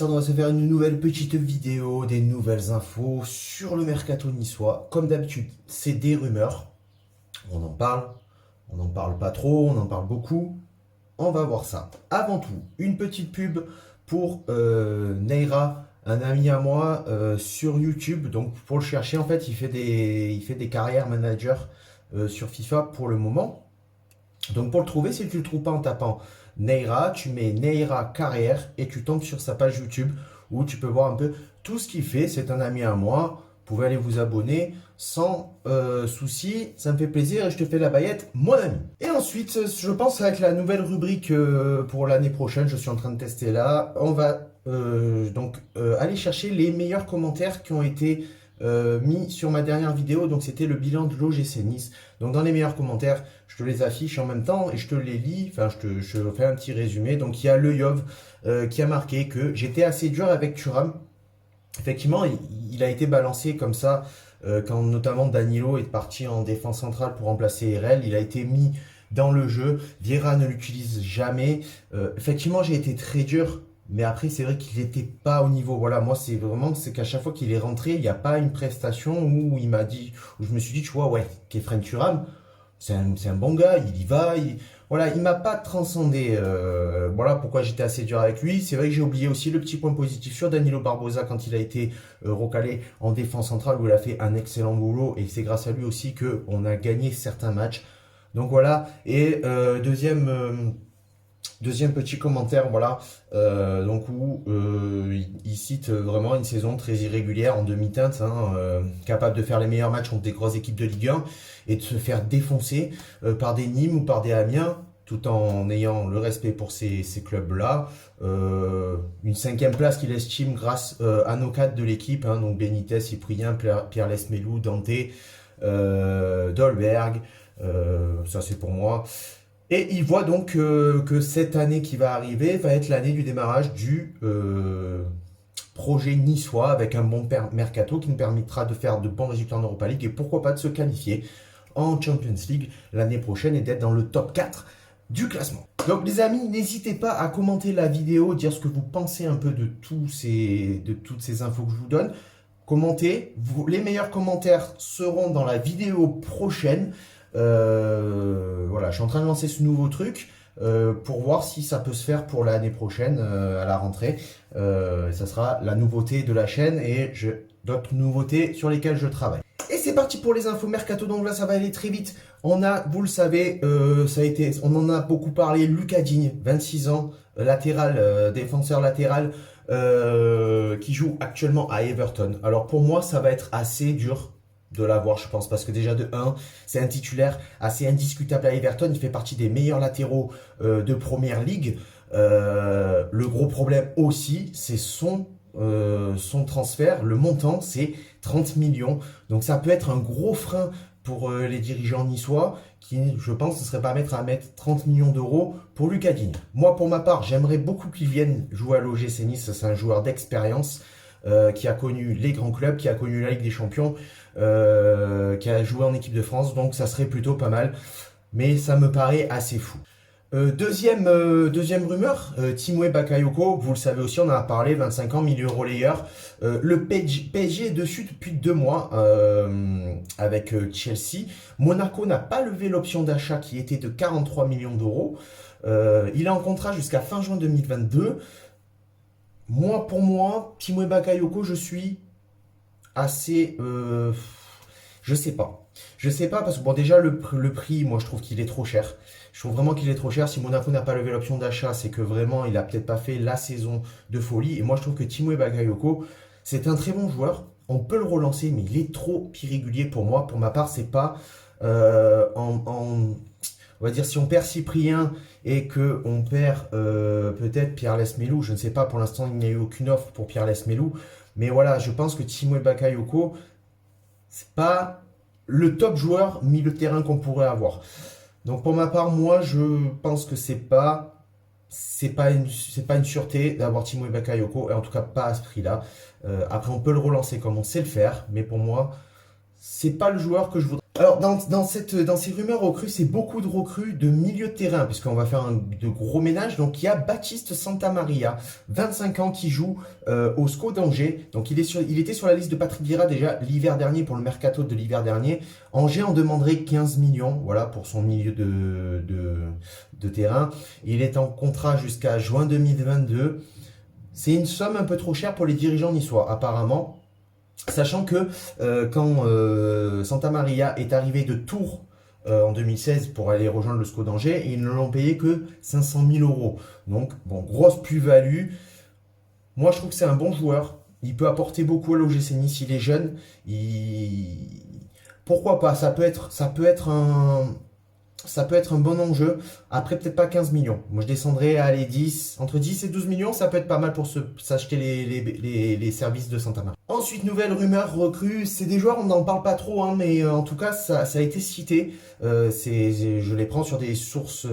On va se faire une nouvelle petite vidéo, des nouvelles infos sur le mercato niçois. Comme d'habitude, c'est des rumeurs. On n'en parle pas trop, on en parle beaucoup. On va voir ça. Avant tout, une petite pub pour Neira, un ami à moi sur YouTube. Donc pour le chercher, en fait, il fait des carrières manager sur FIFA pour le moment. Donc pour le trouver, si tu ne le trouves pas en tapant Neira, tu mets Neira carrière et tu tombes sur sa page YouTube où tu peux voir un peu tout ce qu'il fait. C'est un ami à moi. Vous pouvez aller vous abonner sans souci. Ça me fait plaisir et je te fais la baguette, mon ami. Et ensuite, je pense avec la nouvelle rubrique pour l'année prochaine, je suis en train de tester là. On va aller chercher les meilleurs commentaires qui ont été mis sur ma dernière vidéo. Donc c'était le bilan de l'OGC Nice. Donc dans les meilleurs commentaires, je te les affiche en même temps et je te les lis. Enfin, je fais un petit résumé. Donc il y a le Yov qui a marqué que j'étais assez dur avec Thuram. Effectivement, il a été balancé comme ça quand notamment Danilo est parti en défense centrale pour remplacer RL. Il a été mis dans le jeu. Vieira ne l'utilise jamais. Effectivement, j'ai été très dur. Mais après, c'est vrai qu'il n'était pas au niveau. Voilà, moi, c'est qu'à chaque fois qu'il est rentré, il n'y a pas une prestation où il m'a dit, où je me suis dit, tu vois, ouais, Kefren Thuram, c'est un bon gars, il y va. Voilà, il m'a pas transcendé. Voilà pourquoi j'étais assez dur avec lui. C'est vrai que j'ai oublié aussi le petit point positif sur Danilo Barbosa quand il a été recalé en défense centrale où il a fait un excellent boulot. Et c'est grâce à lui aussi qu'on a gagné certains matchs. Donc voilà. Et deuxième petit commentaire, voilà, donc où il cite vraiment une saison très irrégulière en demi-teinte, capable de faire les meilleurs matchs contre des grosses équipes de Ligue 1 et de se faire défoncer par des Nîmes ou par des Amiens, tout en ayant le respect pour ces clubs-là. Une 5e place qu'il estime grâce à nos cadres de l'équipe, donc Benitez, Cyprien, Pierre Lesmelou, Dante, Dolberg, ça c'est pour moi. Et il voit donc que cette année qui va arriver va être l'année du démarrage du projet niçois avec un bon mercato qui nous permettra de faire de bons résultats en Europa League et pourquoi pas de se qualifier en Champions League l'année prochaine et d'être dans le top 4 du classement. Donc les amis, n'hésitez pas à commenter la vidéo, dire ce que vous pensez un peu de toutes ces infos que je vous donne. Commentez, les meilleurs commentaires seront dans la vidéo prochaine. Voilà, je suis en train de lancer ce nouveau truc pour voir si ça peut se faire pour l'année prochaine à la rentrée. Ça sera la nouveauté de la chaîne et d'autres nouveautés sur lesquelles je travaille. Et c'est parti pour les infos mercato. Donc là, ça va aller très vite. On a, vous le savez, on en a beaucoup parlé. Lucas Digne, 26 ans, latéral, défenseur latéral, qui joue actuellement à Everton. Alors pour moi, ça va être assez dur de l'avoir, je pense, parce que déjà de 1, c'est un titulaire assez indiscutable à Everton. Il fait partie des meilleurs latéraux de Première Ligue. Le gros problème aussi, c'est son transfert. Le montant, c'est 30 millions. Donc ça peut être un gros frein pour les dirigeants niçois qui, je pense, ne seraient pas à mettre 30 millions d'euros pour Lucas Digne. Moi, pour ma part, j'aimerais beaucoup qu'il vienne jouer à l'OGC Nice. C'est un joueur d'expérience qui a connu les grands clubs, qui a connu la Ligue des Champions, qui a joué en équipe de France. Donc ça serait plutôt pas mal. Mais ça me paraît assez fou. Deuxième rumeur, Timoué Bakayoko, vous le savez aussi, on en a parlé, 25 ans, milieu relayeur. Le PSG est dessus depuis 2 mois avec Chelsea. Monaco n'a pas levé l'option d'achat qui était de 43 millions d'euros. Il est en contrat jusqu'à fin juin 2022. Pour moi, Timoué Bakayoko, je suis assez... je sais pas. Je sais pas parce que bon déjà le prix, moi je trouve qu'il est trop cher. Je trouve vraiment qu'il est trop cher. Si Monaco n'a pas levé l'option d'achat, c'est que vraiment il a peut-être pas fait la saison de folie. Et moi je trouve que Timoué Bakayoko, c'est un très bon joueur. On peut le relancer, mais il est trop irrégulier pour moi. Pour ma part, c'est pas on va dire si on perd Cyprien et que on perd peut-être Pierre Lesmelou, je ne sais pas. Pour l'instant, il n'y a eu aucune offre pour Pierre Lesmelou. Mais voilà, je pense que Timoué Bakayoko, c'est pas le top joueur milieu de terrain qu'on pourrait avoir. Donc pour ma part, moi je pense que c'est pas c'est pas une sûreté d'avoir Timo Bakayoko, et en tout cas pas à ce prix-là. Après, on peut le relancer comme on sait le faire, mais pour moi, c'est pas le joueur que je voudrais. Alors, dans ces rumeurs recrues, c'est beaucoup de recrues de milieu de terrain, puisqu'on va faire de gros ménages. Donc, il y a Baptiste Santamaria, 25 ans, qui joue au SCO d'Angers. Donc, il était sur la liste de Patrick Vieira déjà l'hiver dernier, pour le mercato de l'hiver dernier. Angers en demanderait 15 millions, voilà, pour son milieu de terrain. Il est en contrat jusqu'à juin 2022. C'est une somme un peu trop chère pour les dirigeants niçois, apparemment. Sachant que quand Santa Maria est arrivé de Tours en 2016 pour aller rejoindre le SCO d'Angers, ils ne l'ont payé que 500 000 euros. Donc, bon, grosse plus-value. Moi, je trouve que c'est un bon joueur. Il peut apporter beaucoup à l'OGC Nice. Il est jeune. Pourquoi pas? Ça peut être un bon enjeu. Après, peut-être pas 15 millions. Moi, je descendrais à aller 10. Entre 10 et 12 millions, ça peut être pas mal pour s'acheter les services de Santa Maria. Ensuite, nouvelle rumeur recrue. C'est des joueurs, on n'en parle pas trop, hein, mais en tout cas, ça a été cité. Je les prends sur des sources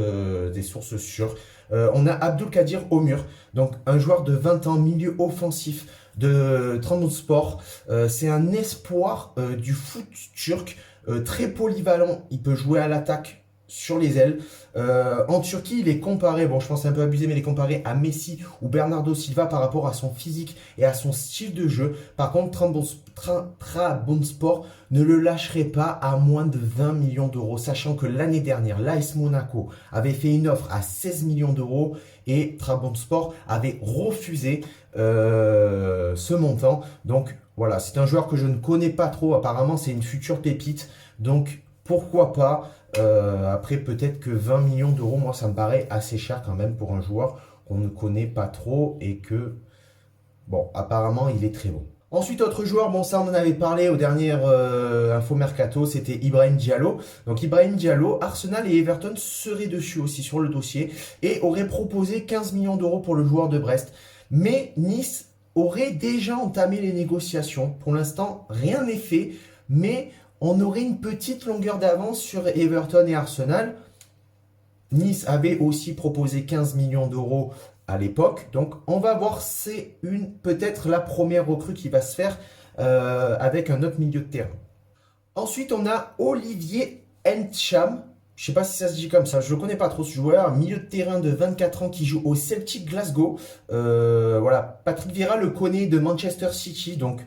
sûres. On a Abdulkadir au mur. Donc, un joueur de 20 ans, milieu offensif de Trabzonspor. C'est un espoir du foot turc. Très polyvalent. Il peut jouer à l'attaque sur les ailes. En Turquie, il est comparé, bon je pense c'est un peu abusé, mais il est comparé à Messi ou Bernardo Silva par rapport à son physique et à son style de jeu. Par contre, Trabzonspor ne le lâcherait pas à moins de 20 millions d'euros, sachant que l'année dernière, l'AS Monaco avait fait une offre à 16 millions d'euros et Trabzonspor avait refusé ce montant. Donc voilà, c'est un joueur que je ne connais pas trop. Apparemment, c'est une future pépite. Donc pourquoi pas. Après, peut-être que 20 millions d'euros, moi, ça me paraît assez cher quand même pour un joueur qu'on ne connaît pas trop et que, bon, apparemment, il est très bon. Ensuite, autre joueur, bon, ça, on en avait parlé aux dernières infos mercato, c'était Ibrahim Diallo. Donc, Ibrahim Diallo, Arsenal et Everton seraient dessus aussi sur le dossier et auraient proposé 15 millions d'euros pour le joueur de Brest. Mais Nice aurait déjà entamé les négociations. Pour l'instant, rien n'est fait, mais on aurait une petite longueur d'avance sur Everton et Arsenal. Nice avait aussi proposé 15 millions d'euros à l'époque. Donc on va voir, c'est peut-être la première recrue qui va se faire avec un autre milieu de terrain. Ensuite, on a Olivier Ntcham. Je ne sais pas si ça se dit comme ça, je ne le connais pas trop ce joueur. Un milieu de terrain de 24 ans qui joue au Celtic Glasgow. Voilà, Patrick Vieira le connaît de Manchester City, donc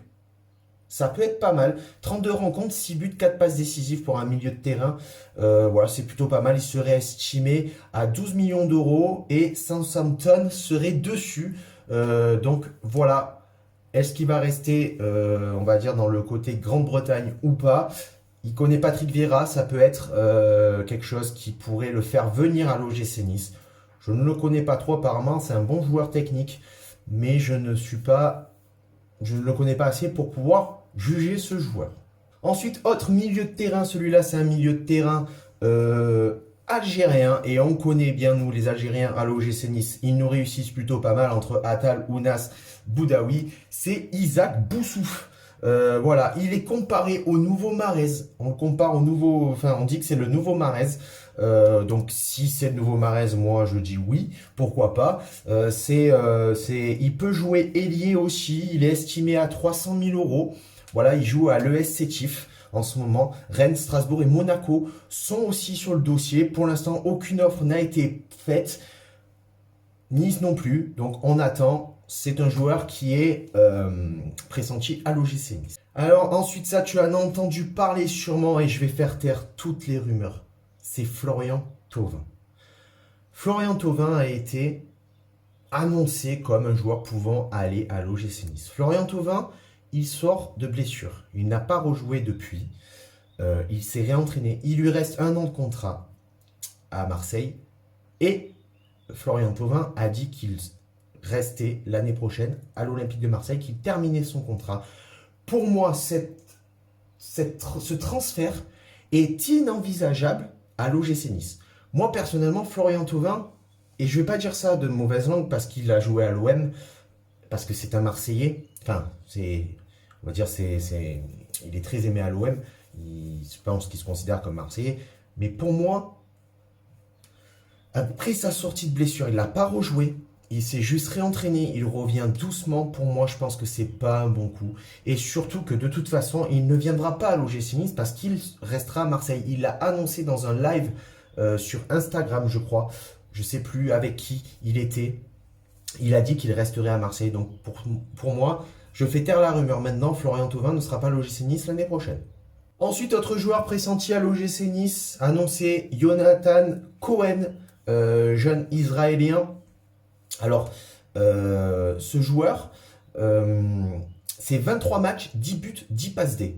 ça peut être pas mal. 32 rencontres, 6 buts, 4 passes décisives pour un milieu de terrain. Voilà, c'est plutôt pas mal. Il serait estimé à 12 millions d'euros et Southampton serait dessus. Donc voilà. Est-ce qu'il va rester, on va dire, dans le côté Grande-Bretagne ou pas? Il connaît Patrick Vieira, ça peut être quelque chose qui pourrait le faire venir à l'OGC Nice. Je ne le connais pas trop apparemment, c'est un bon joueur technique, mais je ne le connais pas assez pour pouvoir juger ce joueur. Ensuite, autre milieu de terrain, celui-là c'est un milieu de terrain algérien, et on connaît bien nous les Algériens à l'OGC Nice, ils nous réussissent plutôt pas mal entre Attal, Ounas, Boudaoui, c'est Isaac Boussouf. Voilà, il est comparé au nouveau Mahrez. On le compare au nouveau, enfin on dit que c'est le nouveau Mahrez. Donc si c'est le nouveau Mahrez, moi je dis oui, pourquoi pas. Il peut jouer ailier aussi. Il est estimé à 300 000 euros. Voilà, il joue à l'ES Sétif en ce moment. Rennes, Strasbourg et Monaco sont aussi sur le dossier. Pour l'instant, aucune offre n'a été faite. Nice non plus. Donc on attend. C'est un joueur qui est pressenti à l'OGC Nice. Alors ensuite ça, tu en as entendu parler sûrement et je vais faire taire toutes les rumeurs. C'est Florian Thauvin. Florian Thauvin a été annoncé comme un joueur pouvant aller à l'OGC Nice. Florian Thauvin, il sort de blessure. Il n'a pas rejoué depuis. Il s'est réentraîné. Il lui reste 1 an de contrat à Marseille. Et Florian Thauvin a dit qu'il restait l'année prochaine à l'Olympique de Marseille, qu'il terminait son contrat. Pour moi, ce transfert est inenvisageable à l'OGC Nice. Moi, personnellement, Florian Thauvin, et je ne vais pas dire ça de mauvaise langue parce qu'il a joué à l'OM, parce que c'est un Marseillais, enfin, on va dire, il est très aimé à l'OM, je pense qu'il se considère comme Marseillais, mais pour moi, Après sa sortie de blessure, il n'a pas rejoué. Il s'est juste réentraîné. Il revient doucement. Pour moi, je pense que c'est pas un bon coup. Et surtout que de toute façon, il ne viendra pas à l'OGC Nice parce qu'il restera à Marseille. Il l'a annoncé dans un live sur Instagram, je crois. Je sais plus avec qui il était. Il a dit qu'il resterait à Marseille. Donc pour moi, je fais taire la rumeur maintenant. Florian Thauvin ne sera pas à l'OGC Nice l'année prochaine. Ensuite, autre joueur pressenti à l'OGC Nice, annoncé Jonathan Cohen, jeune Israélien. Alors, ce joueur, c'est 23 matchs, 10 buts, 10 passes D.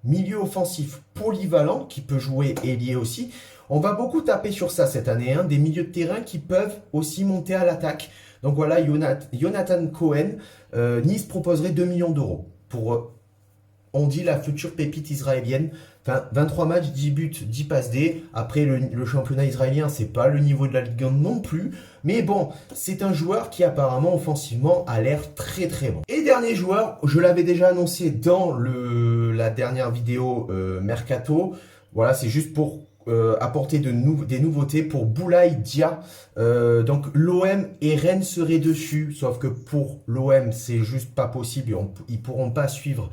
Milieu offensif polyvalent, qui peut jouer ailier aussi. On va beaucoup taper sur ça cette année, hein, des milieux de terrain qui peuvent aussi monter à l'attaque. Donc voilà, Jonathan Cohen, Nice proposerait 2 millions d'euros pour, on dit, la future pépite israélienne. Enfin, 23 matchs, 10 buts, 10 passes D. Après, le championnat israélien, c'est pas le niveau de la Ligue 1 non plus. Mais bon, c'est un joueur qui apparemment, offensivement, a l'air très très bon. Et dernier joueur, je l'avais déjà annoncé dans la dernière vidéo Mercato. Voilà, c'est juste pour apporter des nouveautés pour Boulaye Dia. Donc l'OM et Rennes seraient dessus. Sauf que pour l'OM, c'est juste pas possible. Ils pourront pas suivre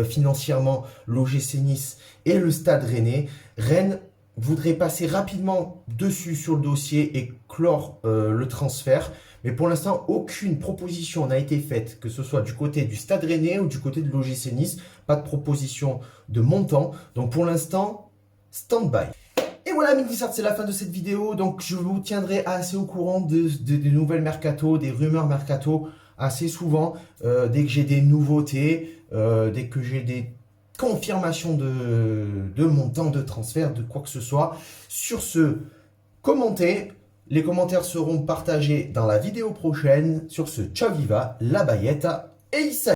financièrement l'OGC Nice et le Stade Rennais. Rennes voudrait passer rapidement dessus sur le dossier et clore le transfert. Mais pour l'instant, aucune proposition n'a été faite, que ce soit du côté du Stade Rennais ou du côté de l'OGC Nice. Pas de proposition de montant. Donc pour l'instant, stand-by. Et voilà, Mixart, c'est la fin de cette vidéo. Donc je vous tiendrai assez au courant des nouvelles mercato, des rumeurs mercato assez souvent. Dès que j'ai des nouveautés, dès que j'ai des confirmations de montant de transfert, de quoi que ce soit. Sur ce, commentez. Les commentaires seront partagés dans la vidéo prochaine. Sur ce, ciao viva, la Bayette et Issa.